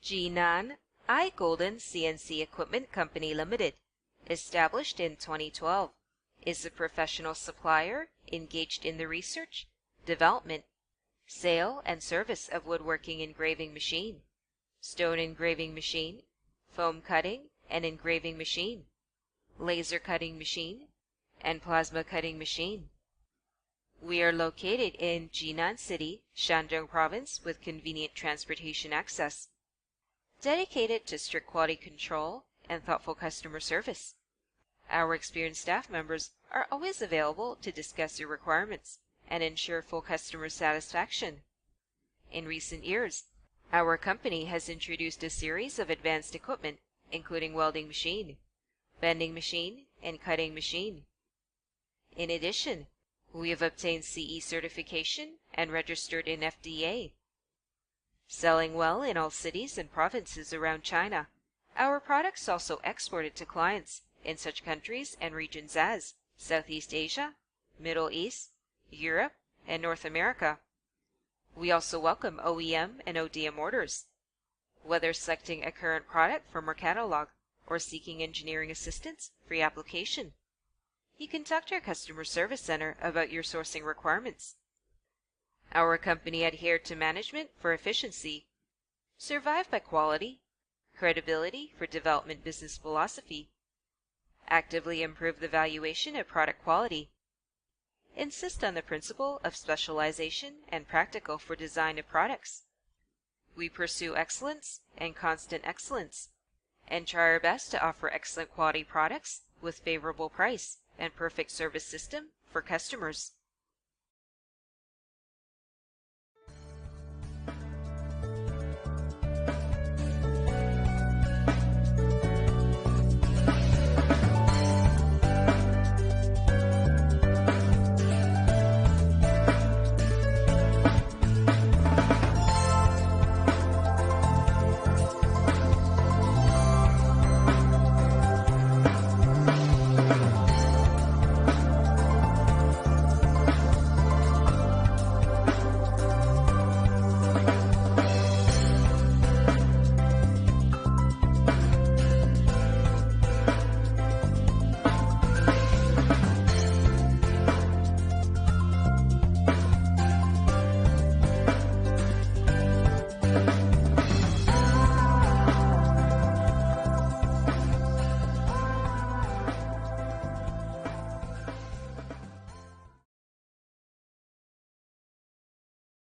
Jinan iGolden CNC Equipment Company Limited, established in 2012, is a professional supplier engaged in the research, development, sale, and service of woodworking engraving machine, stone engraving machine, foam cutting and engraving machine, laser cutting machine, and plasma cutting machine. We are located in Jinan City, Shandong Province with convenient transportation access. Dedicated to strict quality control and thoughtful customer service. Our experienced staff members are always available to discuss your requirements and ensure full customer satisfaction. In recent years, our company has introduced a series of advanced equipment, including welding machine, bending machine, and cutting machine. In addition, we have obtained CE certification and registered in FDA. Selling well in all cities and provinces around China, our products also exported to clients in such countries and regions as Southeast Asia, Middle East, Europe, and North America. We also welcome OEM and ODM orders. Whether selecting a current product from our catalog or seeking engineering assistance for your application, you can talk to our customer service center about your sourcing requirements. Our company adhered to management for efficiency, survive by quality, credibility for development business philosophy, actively improve the valuation of product quality, insist on the principle of specialization and practical for design of products. We pursue excellence and constant excellence, and try our best to offer excellent quality products with favorable price and perfect service system for customers.